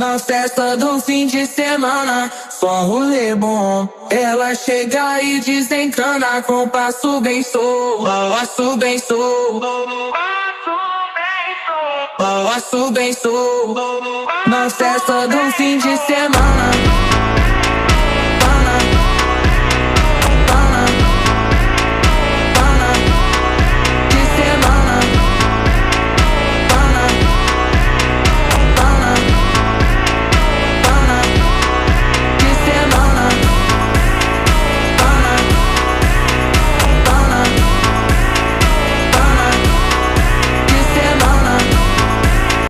Na festa do fim de semana, só rolê bom. Ela chega e desencana com passo bem solto, passo bem solto, passo bem solto. Na festa do fim de semana.